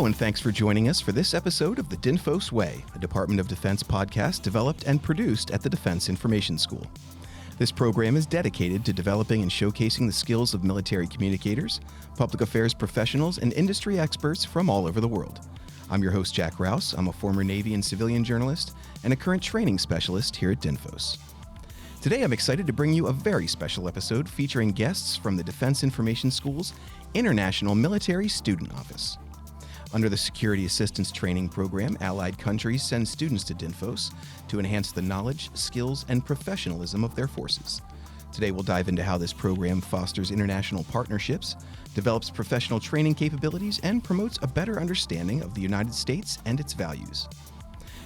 Hello, and thanks for joining us for this episode of the DINFOS Way, a Department of Defense podcast developed and produced at the Defense Information School. This program is dedicated to developing and showcasing the skills of military communicators, public affairs professionals, and industry experts from all over the world. I'm your host, Jack Rous. I'm a former Navy and civilian journalist and a current training specialist here at DINFOS. Today, I'm excited to bring you a very special episode featuring guests from the Defense Information School's International Military Student Office. Under the Security Assistance Training Program, allied countries send students to DINFOS to enhance the knowledge, skills, and professionalism of their forces. Today, we'll dive into how this program fosters international partnerships, develops professional training capabilities, and promotes a better understanding of the United States and its values.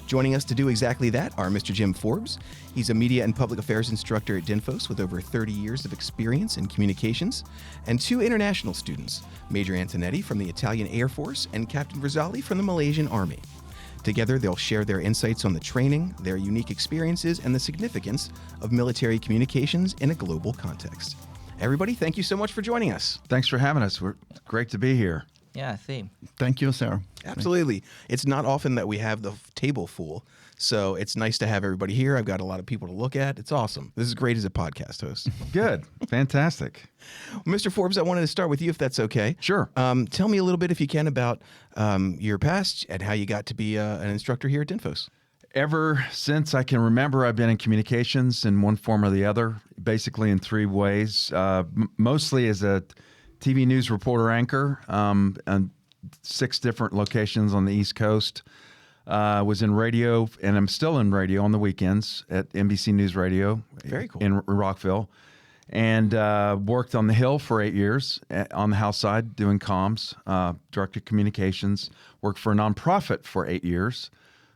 Joining us to do exactly that are Mr. Jim Forbes. He's a media and public affairs instructor at DINFOS with over 30 years of experience in communications, and two international students, Major Antonetti from the Italian Air Force and Captain Verzali from the Malaysian Army. Together, they'll share their insights on the training, their unique experiences, and the significance of military communications in a global context. Everybody, thank you so much for joining us. Thanks for having us. We're great to be here. Yeah, same. Thank you, sir. Absolutely. It's not often that we have the table full, so it's nice to have everybody here. I've got a lot of people to look at. It's awesome. This is great as a podcast host. Good. Fantastic. Well, Mr. Forbes, I wanted to start with you, if that's okay. Sure. Tell me a little bit, if you can, about your past and how you got to be an instructor here at DINFOS. Ever since I can remember, I've been in communications in one form or the other, basically in three ways, mostly as a TV news reporter anchor on 6 different locations on the East Coast. Was in radio, and I'm still in radio on the weekends at NBC News Radio. Very cool. In Rockville. And worked on the Hill for 8 years on the House side doing comms, director of communications, worked for a nonprofit for 8 years,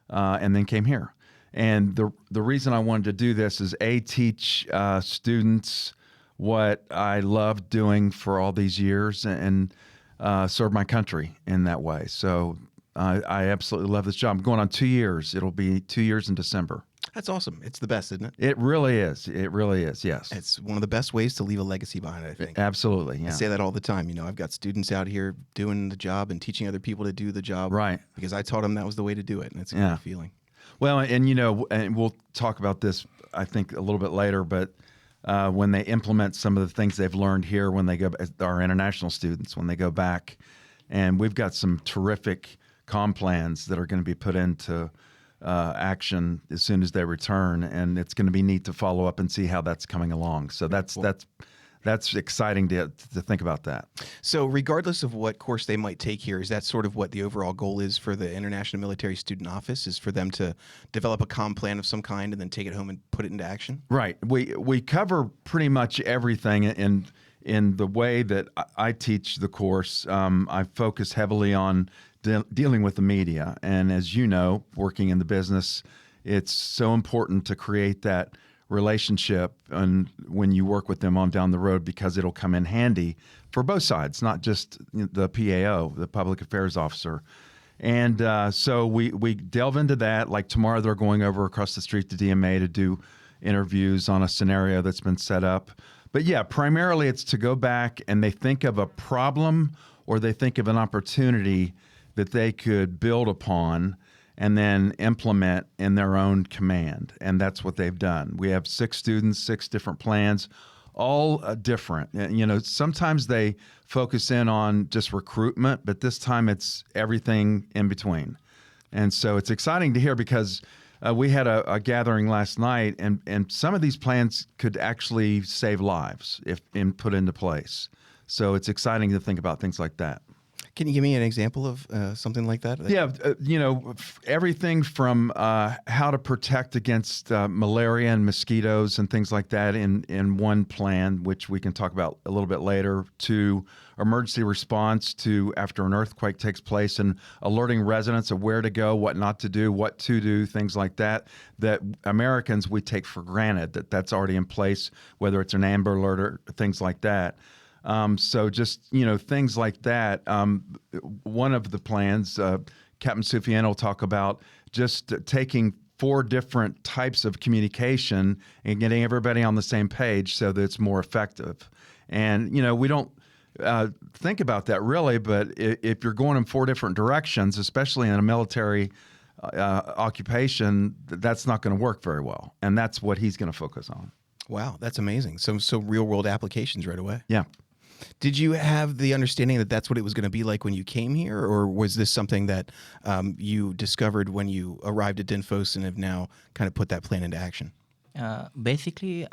and then came here. And the reason I wanted to do this is teach students what I loved doing for all these years and serve my country in that way. So I absolutely love this job. I'm going on 2 years. It'll be 2 years in December. That's awesome. It's the best, isn't it? It really is. It really is, yes. It's one of the best ways to leave a legacy behind, I think. Absolutely, yeah. I say that all the time. You know, I've got students out here doing the job and teaching other people to do the job. Right. Because I taught them that was the way to do it, and it's a good feeling. Well, and you know, and we'll talk about this, I think, a little bit later, but when they implement some of the things they've learned here when they go, our international students, when they go back, and we've got some terrific comm plans that are going to be put into action as soon as they return, and it's going to be neat to follow up and see how that's coming along. So that's exciting to think about that. So regardless of what course they might take here, is that sort of what the overall goal is for the International Military Student Office, is for them to develop a comm plan of some kind and then take it home and put it into action? Right. We cover pretty much everything in the way that I teach the course. I focus heavily on dealing with the media. And as you know, working in the business, it's so important to create that relationship and when you work with them on down the road, because it'll come in handy for both sides, not just the PAO, the public affairs officer. And so we delve into that. Like tomorrow, they're going over across the street to DMA to do interviews on a scenario that's been set up. But yeah, primarily it's to go back and they think of a problem or they think of an opportunity that they could build upon and then implement in their own command. And that's what they've done. We have 6 students, 6 different plans, all different. You know, sometimes they focus in on just recruitment, but this time it's everything in between. And so it's exciting to hear because we had a gathering last night, and some of these plans could actually save lives if put into place. So it's exciting to think about things like that. Can you give me an example of something like that? Yeah, you know, everything from how to protect against malaria and mosquitoes and things like that in one plan, which we can talk about a little bit later, to emergency response to after an earthquake takes place and alerting residents of where to go, what not to do, what to do, things like that, that Americans, we take for granted that's already in place, whether it's an Amber Alert or things like that. So just, you know, things like that. One of the plans, Captain Soufiane will talk about just taking 4 different types of communication and getting everybody on the same page so that it's more effective. And, you know, we don't think about that really, but if you're going in 4 different directions, especially in a military occupation, that's not going to work very well. And that's what he's going to focus on. Wow, that's amazing. So real world applications right away. Yeah. Did you have the understanding that that's what it was going to be like when you came here, or was this something that you discovered when you arrived at DINFOS and have now kind of put that plan into action? Basically,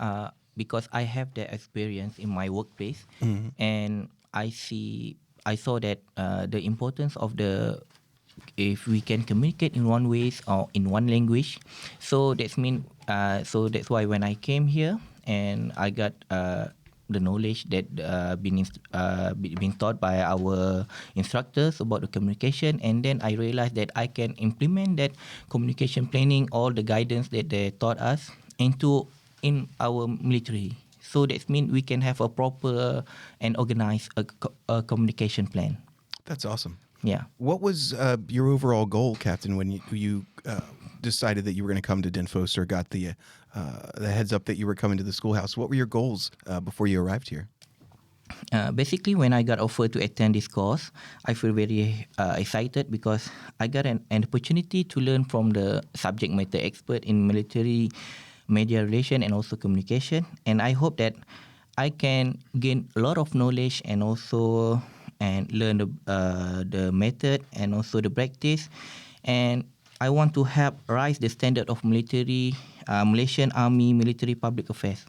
because I have the experience in my workplace, and I saw that the importance of if we can communicate in one ways or in one language, so that's why when I came here and I got the knowledge that being taught by our instructors about the communication, and then I realized that I can implement that communication planning, all the guidance that they taught us in our military. So that means we can have a proper and organized a communication plan. That's awesome. Yeah. What was your overall goal, Captain, when you decided that you were going to come to DINFOS or got the heads up that you were coming to the schoolhouse? What were your goals before you arrived here? Basically, when I got offered to attend this course, I feel very excited because I got an opportunity to learn from the subject matter expert in military media relation and also communication. And I hope that I can gain a lot of knowledge and also learn the method and also the practice. And I want to help rise the standard of Malaysian Army military public affairs.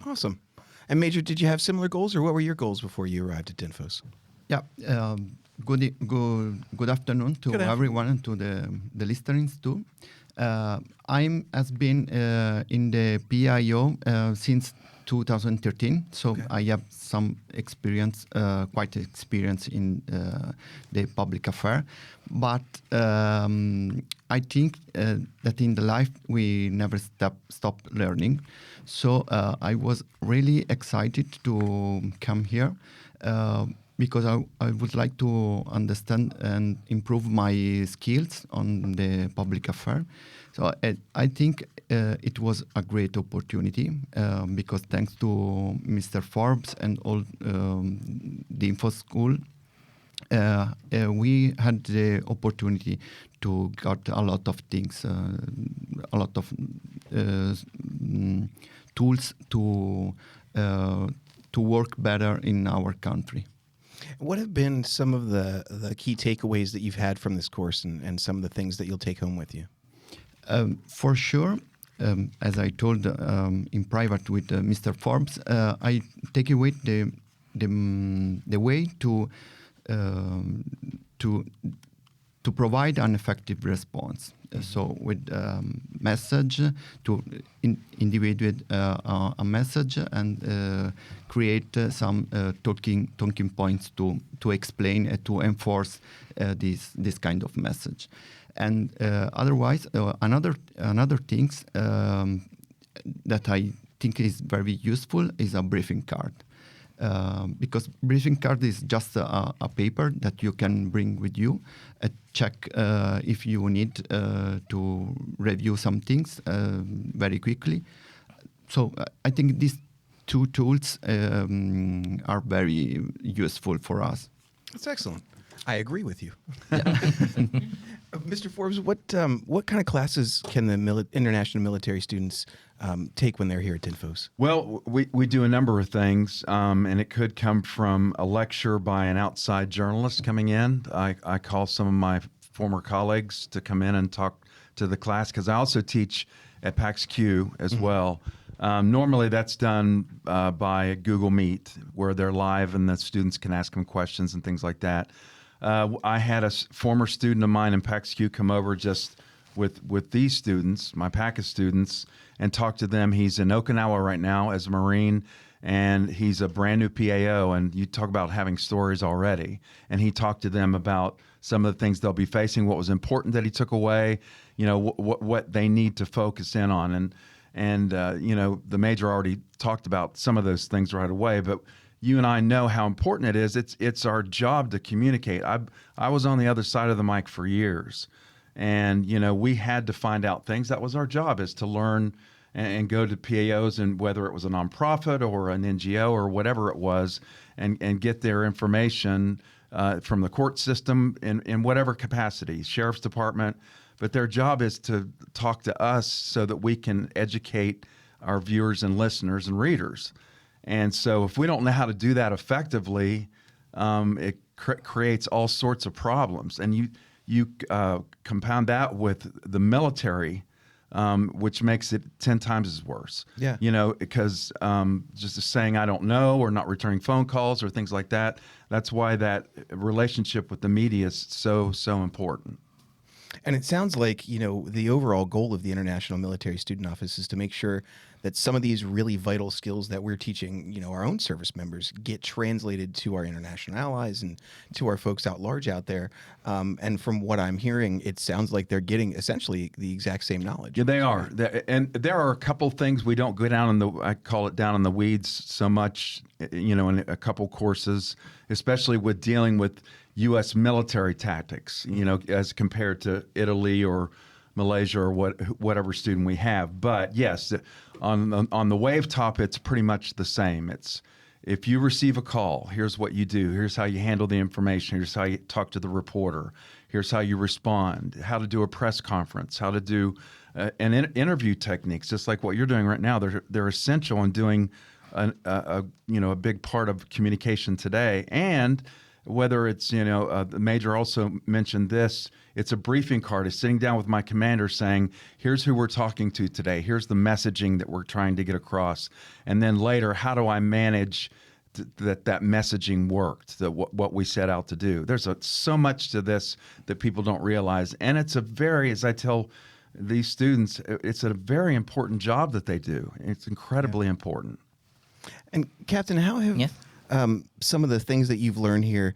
Awesome. And Major, did you have similar goals, or what were your goals before you arrived at DINFOS? Yeah. Good afternoon to everyone and to the listeners too. I'm has been in the PIO since 2013, so okay. I have some experience, quite experience in the public affair. But I think that in the life we never stop learning. So I was really excited to come here because I would like to understand and improve my skills on the public affair. So I think it was a great opportunity because thanks to Mr. Forbes and all the info school, we had the opportunity to get a lot of things, a lot of tools to work better in our country. What have been some of the key takeaways that you've had from this course and some of the things that you'll take home with you? For sure, as I told in private with Mr. Forbes, I take away the way to provide an effective response. So with message to individuate a message and create some talking points to explain and to enforce this kind of message. And otherwise, another things that I think is very useful is a briefing card. Because briefing card is just a paper that you can bring with you, check if you need to review some things very quickly. So I think these two tools are very useful for us. That's excellent. I agree with you. Mr. Forbes, what kind of classes can the international military students take when they're here at DINFOS? Well, we do a number of things, and it could come from a lecture by an outside journalist coming in. I call some of my former colleagues to come in and talk to the class because I also teach at PAX-Q as well. Normally that's done by Google Meet, where they're live and the students can ask them questions and things like that. I had a former student of mine in PAX-Q come over just with these students, my PACA students, and talk to them. He's in Okinawa right now as a Marine, and he's a brand new PAO, and you talk about having stories already. And he talked to them about some of the things they'll be facing, what was important that he took away, you know, what they need to focus in on. And you know, the Major already talked about some of those things right away, but you and I know how important it is. It's our job to communicate. I was on the other side of the mic for years, and you know, we had to find out things. That was our job, is to learn and go to PAOs, and whether it was a nonprofit or an NGO or whatever it was, and get their information from the court system in whatever capacity, sheriff's department. But their job is to talk to us so that we can educate our viewers and listeners and readers. And so if we don't know how to do that effectively, it creates all sorts of problems. And you compound that with the military, which makes it 10 times as worse. Yeah. Because just saying I don't know or not returning phone calls or things like that, that's why that relationship with the media is so important. And it sounds like, the overall goal of the International Military Student Office is to make sure that some of these really vital skills that we're teaching, our own service members get translated to our international allies and to our folks out large out there. And from what I'm hearing, it sounds like they're getting essentially the exact same knowledge. Yeah, they are. And there are a couple things we don't go down I call it down in the weeds so much, in a couple courses, especially with dealing with U.S. military tactics, as compared to Italy or Malaysia or whatever student we have. But yes, on the wave top, it's pretty much the same. It's if you receive a call, here's what you do. Here's how you handle the information. Here's how you talk to the reporter. Here's how you respond. How to do a press conference. How to do interview techniques, just like what you're doing right now. They're essential in doing a big part of communication today. And whether it's, the major also mentioned this, it's a briefing card. It's sitting down with my commander saying, here's who we're talking to today. Here's the messaging that we're trying to get across. And then later, how do I manage that messaging worked, what we set out to do? There's so much to this that people don't realize. And it's as I tell these students, it's a very important job that they do. It's incredibly important. And Captain, how have... Yes. Some of the things that you've learned here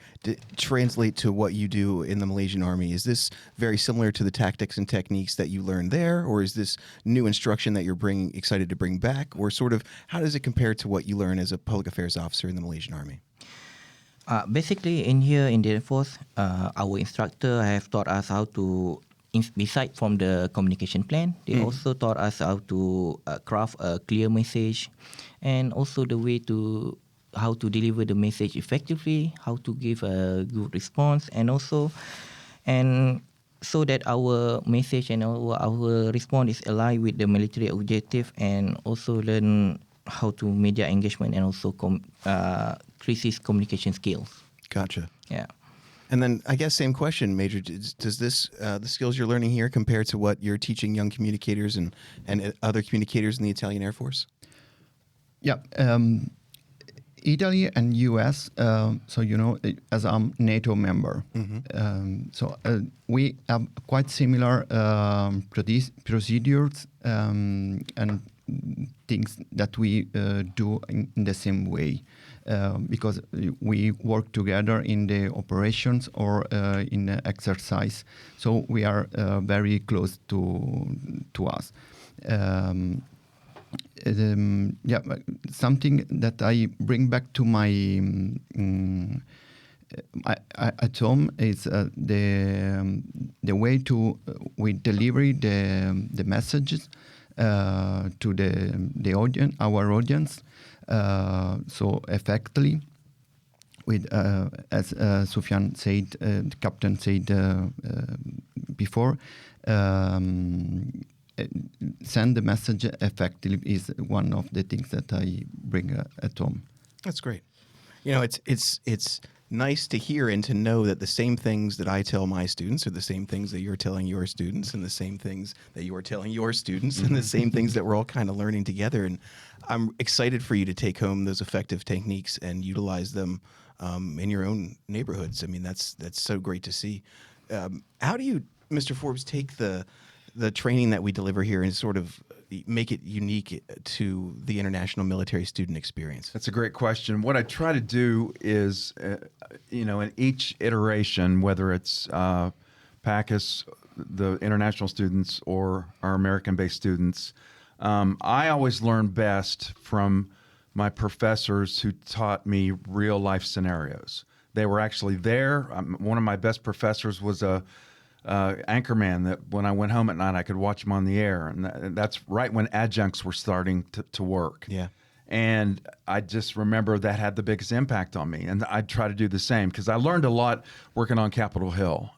translate to what you do in the Malaysian Army? Is this very similar to the tactics and techniques that you learned there, or is this new instruction that you're excited to bring back, or sort of how does it compare to what you learn as a public affairs officer in the Malaysian Army? Basically, in DINFOS, our instructor have taught us how to, beside from the communication plan, they also taught us how to craft a clear message, and also the way to how to deliver the message effectively, how to give a good response, and so that our message and our response is aligned with the military objective, and also learn how to media engagement and also crisis communication skills. Gotcha. Yeah. And then I guess same question, Major. Does this the skills you're learning here compare to what you're teaching young communicators and other communicators in the Italian Air Force? Yeah. Italy and U.S., as I'm NATO member, we have quite similar procedures and things that we do in the same way, because we work together in the operations or in the exercise. So we are very close to us. Something that I bring back to my at home is the way we deliver the messages to the audience, our audience, so effectively. With as Sufyan said, the captain said before. Send the message effectively is one of the things that I bring at home. That's great. It's nice to hear and to know that the same things that I tell my students are the same things that you're telling your students, and the same things that you're telling your students, and the same things that we're all kind of learning together. And I'm excited for you to take home those effective techniques and utilize them in your own neighborhoods. I mean, that's so great to see. How do you, Mr. Forbes, take the training that we deliver here and sort of make it unique to the international military student experience? That's a great question. What I try to do is, in each iteration, whether it's PACUS, the international students, or our American-based students, I always learn best from my professors who taught me real-life scenarios. They were actually there. One of my best professors was a anchorman that when I went home at night, I could watch him on the air. And that's right when adjuncts were starting to work. Yeah. And I just remember that had the biggest impact on me. And I'd try to do the same because I learned a lot working on Capitol Hill.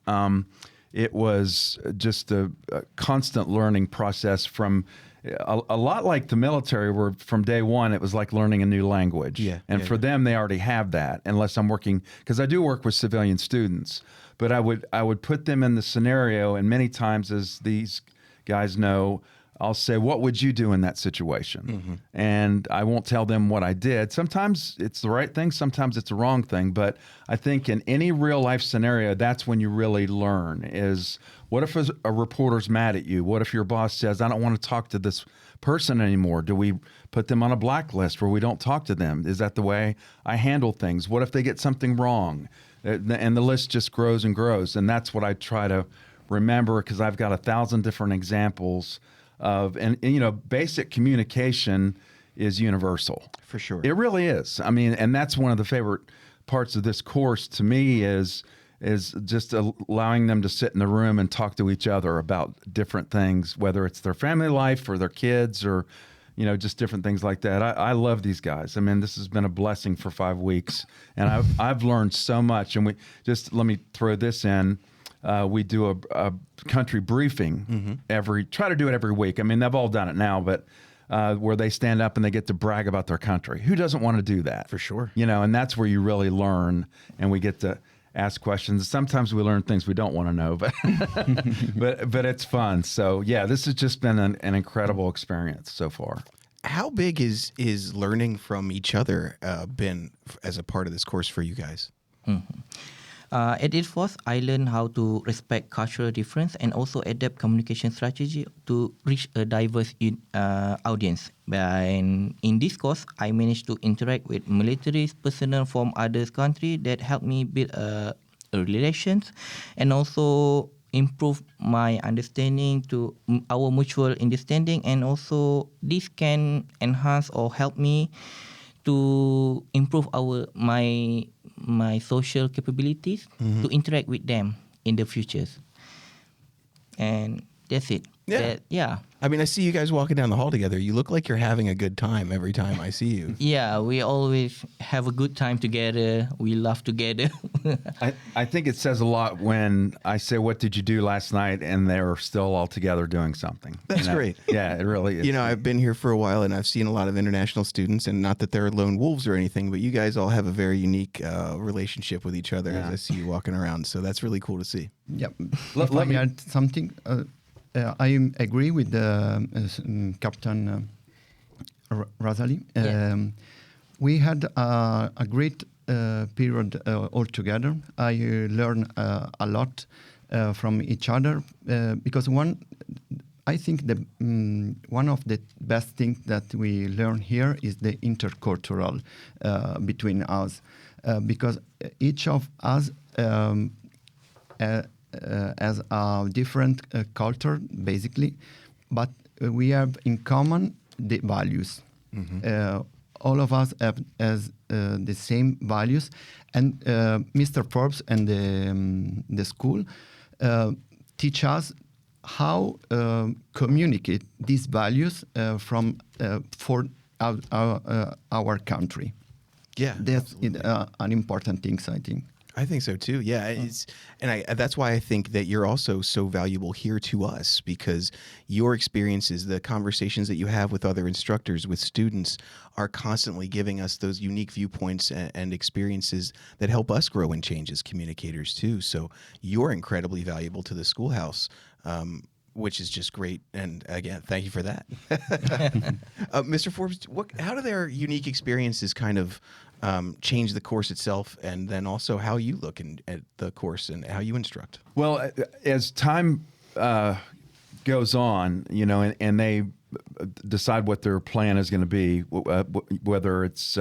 It was just a constant learning process from a lot like the military, where from day one, it was like learning a new language. Yeah, and for them, they already have that, unless I'm working, because I do work with civilian students, but I would put them in the scenario, and many times, as these guys know, I'll say, what would you do in that situation? Mm-hmm. And I won't tell them what I did. Sometimes it's the right thing, sometimes it's the wrong thing. But I think in any real life scenario, that's when you really learn is, what if a reporter's mad at you? What if your boss says, I don't want to talk to this person anymore? Do we put them on a blacklist where we don't talk to them? Is that the way I handle things? What if they get something wrong? And the list just grows and grows. And that's what I try to remember, because I've got 1,000 different examples of, and basic communication is universal. For sure. It really is. I mean, and that's one of the favorite parts of this course to me is just allowing them to sit in the room and talk to each other about different things, whether it's their family life or their kids or, just different things like that. I love these guys. I mean, this has been a blessing for 5 weeks, and I've learned so much. And let me throw this in. We do a country briefing try to do it every week. I mean, they've all done it now, but where they stand up and they get to brag about their country. Who doesn't want to do that? For sure. And that's where you really learn, and we get to ask questions. Sometimes we learn things we don't want to know, but but it's fun. So yeah, this has just been an incredible experience so far. How big is learning from each other been as a part of this course for you guys? Mm-hmm. At DINFOS, I learned how to respect cultural difference and also adapt communication strategy to reach a diverse audience. And in this course, I managed to interact with military personnel from other countries that helped me build relations and also improve my understanding to our mutual understanding. And also this can enhance or help me to improve my social capabilities to interact with them in the futures. And that's it. Yeah. I mean, I see you guys walking down the hall together. You look like you're having a good time every time I see you. Yeah, we always have a good time together. We laugh together. I think it says a lot when I say, what did you do last night? And they're still all together doing something. That's great. Yeah, it really is. I've been here for a while and I've seen a lot of international students, and not that they're lone wolves or anything, but you guys all have a very unique relationship with each other as I see you walking around. So that's really cool to see. Yeah. Let me add something. I agree with Captain Razali. We had a great period all together. I learned a lot from each other because I think one of the best things that we learn here is the intercultural between us, because each of us as a different culture, basically, but we have in common the values. All of us have the same values, and Mr. Forbes and the school teach us how communicate these values for our country. Yeah, that's an important thing, I think. I think so too. Yeah, that's why I think that you're also so valuable here to us, because your experiences, the conversations that you have with other instructors, with students, are constantly giving us those unique viewpoints and experiences that help us grow and change as communicators too. So you're incredibly valuable to the schoolhouse, which is just great. And again, thank you for that. Mr. Forbes, how do their unique experiences kind of change the course itself, and then also how you look at the course and how you instruct? Well, as time goes on, and they decide what their plan is going to be, whether it's,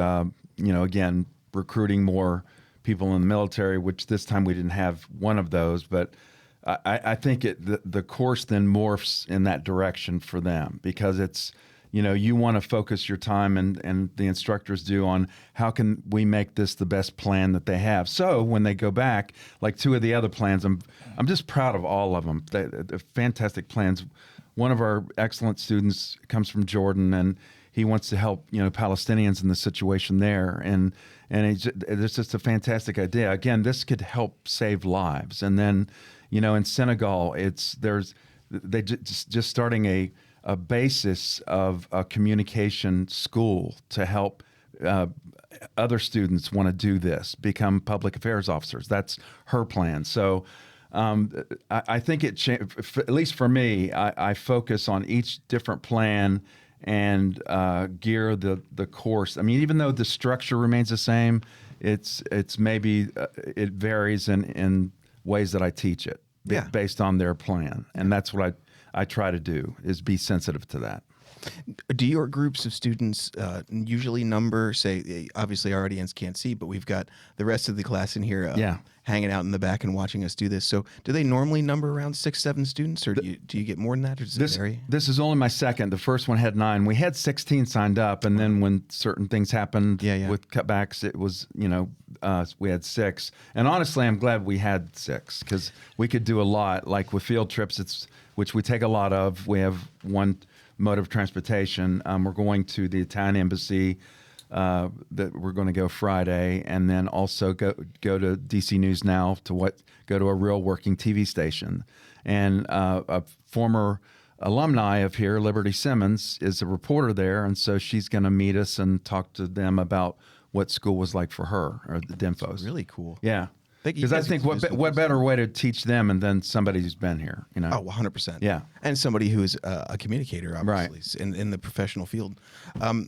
again, recruiting more people in the military, which this time we didn't have one of those, but I think the course then morphs in that direction for them, because it's you want to focus your time and the instructors do on how can we make this the best plan that they have. So when they go back, like 2 of the other plans, I'm just proud of all of them. They're fantastic plans. One of our excellent students comes from Jordan, and he wants to help, Palestinians in the situation there. And it's just a fantastic idea. Again, this could help save lives. And then, in Senegal, they just starting a basis of a communication school to help other students want to do this, become public affairs officers. That's her plan. So I think at least for me, I focus on each different plan and gear the course. I mean, even though the structure remains the same, it's maybe it varies in ways that I teach it based on their plan. And that's what I try to do, is be sensitive to that. Do your groups of students usually number, say, obviously our audience can't see, but we've got the rest of the class in here hanging out in the back and watching us do this. So do they normally number around 6, 7 students, or do you get more than that, or does it vary? This is only my second. The first one had 9. We had 16 signed up, and then when certain things happened with cutbacks, it was, we had 6. And honestly, I'm glad we had 6, because we could do a lot. Like with field trips, which we take a lot of. We have one mode of transportation. We're going to the Italian embassy. That we're going to go Friday, and then also go to DC News Now go to a real working TV station. And a former alumni of here, Liberty Simmons, is a reporter there, and so she's going to meet us and talk to them about what school was like for her, or the DINFOS. Really cool. Yeah. Because I think what better way to teach them and then somebody who's been here, Oh, 100%. Yeah. And somebody who is a communicator, obviously, in the professional field.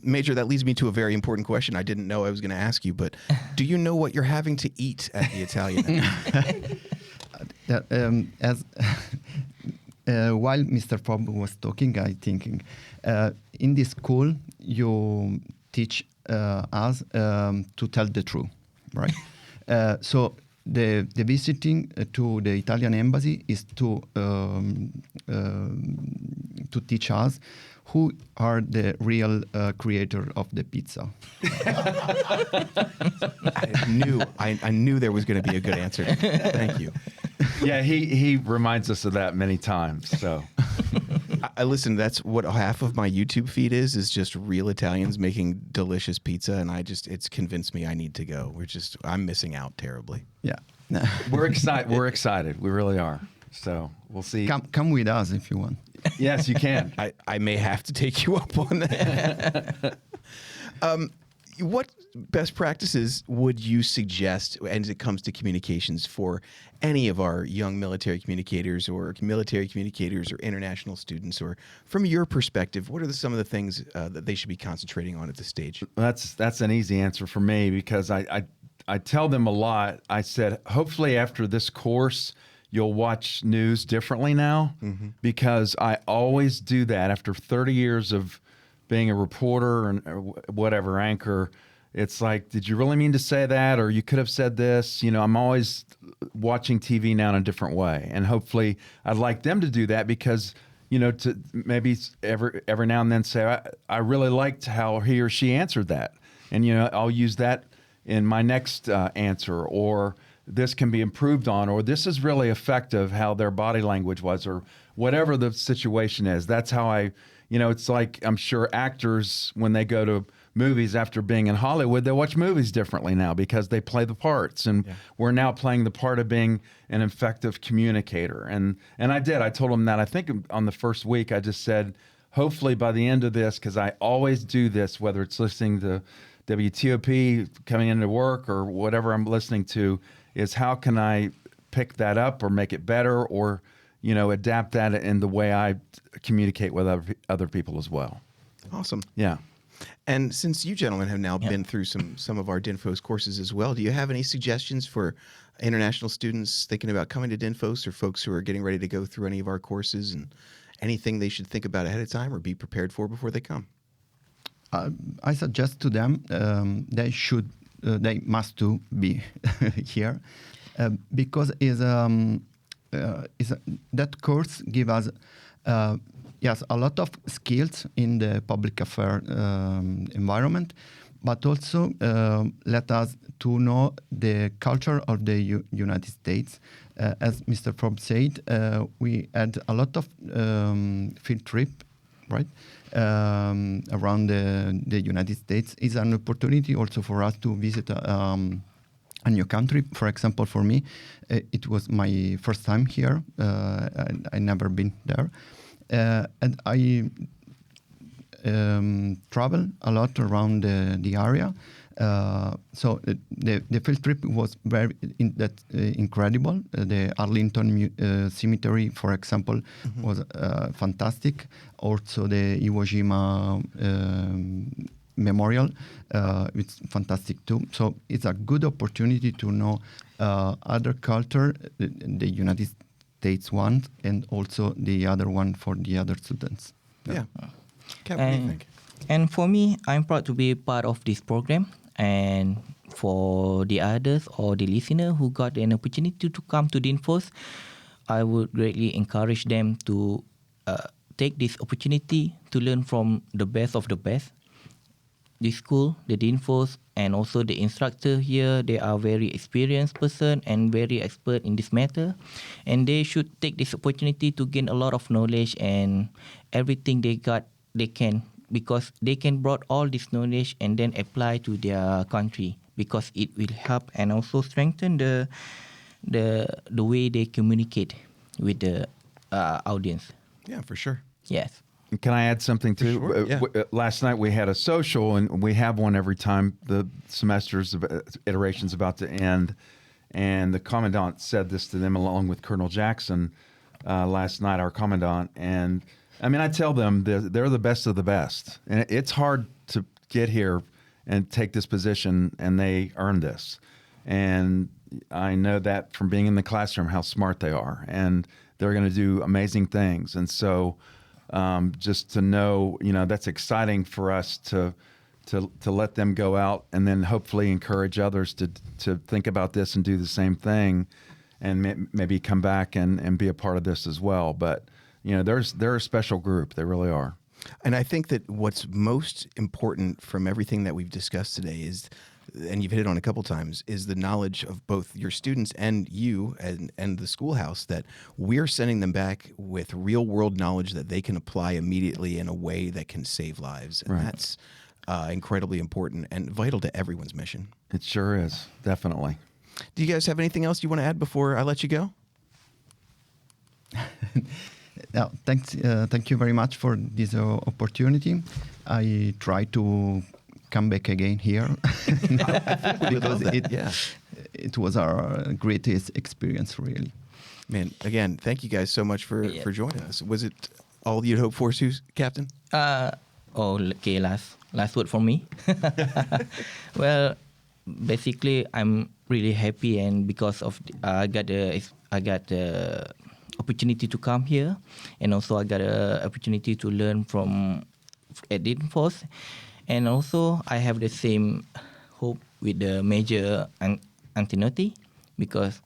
Major, that leads me to a very important question I didn't know I was going to ask you, but do you know what you're having to eat at the Italian? While Mr. Fobb was talking, I thinking, in this school, you teach us to tell the truth, right? So the visiting to the Italian embassy is to teach us who are the real creator of the pizza. I knew there was going to be a good answer. Thank you. Yeah, he reminds us of that many times. So I listen. That's what half of my YouTube feed is just real Italians making delicious pizza, and it's convinced me I need to go. I'm missing out terribly. Yeah, we're excited. We're excited. We really are. So we'll see. Come with us if you want. Yes, you can. I may have to take you up on that. What best practices would you suggest as it comes to communications for any of our young military communicators or international students? Or from your perspective, what are some of the things that they should be concentrating on at this stage? That's an easy answer for me, because I tell them a lot. I said, hopefully after this course, you'll watch news differently now, because I always do that after 30 years of being a reporter or whatever, anchor. It's like, did you really mean to say that? Or you could have said this. I'm always watching TV now in a different way. And hopefully I'd like them to do that, because, to maybe every now and then say, I really liked how he or she answered that. And, I'll use that in my next answer, or this can be improved on, or this is really effective how their body language was, or whatever the situation is. That's how it's like, I'm sure actors, when they go to movies after being in Hollywood, they watch movies differently now because they play the parts. And we're now playing the part of being an effective communicator. And I told them that. I think on the first week, I just said, hopefully by the end of this, because I always do this, whether it's listening to WTOP, coming into work, or whatever I'm listening to, is how can I pick that up or make it better, or adapt that in the way I communicate with other people as well. Awesome. Yeah. And since you gentlemen have now been through some of our DINFOS courses as well, do you have any suggestions for international students thinking about coming to DINFOS, or folks who are getting ready to go through any of our courses, and anything they should think about ahead of time or be prepared for before they come? I suggest to them they must be here, because that course give us yes, a lot of skills in the public affair environment, but also let us to know the culture of the United States. As Mr. Forbes said, we had a lot of field trip, right, around the United States. It's an opportunity also for us to visit a new country. For example, for me, it was my first time here. I never been there. And I travel a lot around the area. So the field trip was very incredible. The Arlington Cemetery, for example, was fantastic. Also the Iwo Jima Memorial, it's fantastic too. So it's a good opportunity to know other culture, the United States one, and also the other one for the other students. Yeah. Cap, what do you think? And for me, I'm proud to be part of this program. And for the others or the listener who got an opportunity to come to DINFOS, I would greatly encourage them to take this opportunity to learn from the best of the best. The school, the DINFOS, and also the instructor here, they are very experienced person and very expert in this matter. And they should take this opportunity to gain a lot of knowledge and everything they got, they can, because they can brought all this knowledge and then apply to their country, because it will help and also strengthen the way they communicate with the audience. Yeah, for sure. Yes. Can I add something too? Sure, yeah. Last night we had a social, and we have one every time the semester's iteration's about to end. And the commandant said this to them along with Colonel Jackson last night, our commandant. And I mean, I tell them they're the best of the best. And it's hard to get here and take this position, and they earned this. And I know that from being in the classroom, how smart they are. And they're going to do amazing things. And so just to know, that's exciting for us to let them go out and then hopefully encourage others to think about this and do the same thing, and maybe come back and be a part of this as well. But they're a special group. They really are. And I think that what's most important from everything that we've discussed today is, and you've hit it on a couple times, is the knowledge of both your students and you and the schoolhouse, that we're sending them back with real world knowledge that they can apply immediately in a way that can save lives. And that's incredibly important and vital to everyone's mission. It sure is. Definitely. Do you guys have anything else you want to add before I let you go? Now, thank you very much for this opportunity. I try to come back again here because it was our greatest experience, really. Man, again, thank you guys so much for joining us. Was it all you'd hoped for, Captain? Okay, last word from me. Well, basically, I'm really happy, and because of I got the opportunity to come here, and also I got an opportunity to learn from at DINFOS. And also, I have the same hope with the Major Antinoti, because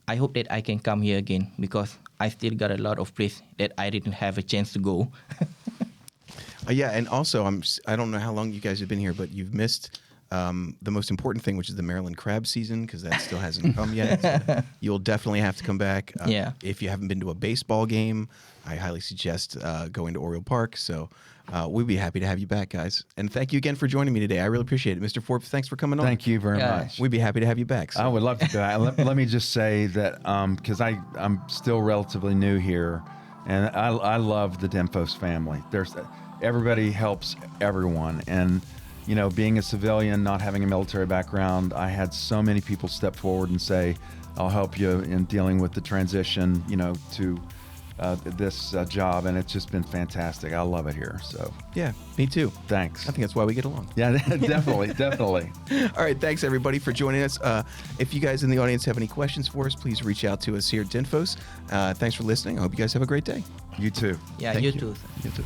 I hope that I can come here again, because I still got a lot of place that I didn't have a chance to go. Yeah, and also, I don't know how long you guys have been here, but you've missed the most important thing, which is the Maryland crab season, because that still hasn't come yet. So you'll definitely have to come back. If you haven't been to a baseball game, I highly suggest going to Oriole Park. So we'd be happy to have you back, guys. And thank you again for joining me today. I really appreciate it. Mr. Forbes, thanks for coming on. Thank you very much. We'd be happy to have you back. So. I would love to do that. Let me just say that because I'm still relatively new here, and I love the DINFOS family. Everybody helps everyone. And being a civilian, not having a military background, I had so many people step forward and say, I'll help you in dealing with the transition, to this job, and it's just been fantastic. I love it here. So yeah, me too. Thanks. I think that's why we get along. Yeah, definitely. All right, thanks everybody for joining us. If you guys in the audience have any questions for us, please reach out to us here at DINFOS. Thanks for listening. I hope you guys have a great day. You too. Yeah, Thank you you. too. You too.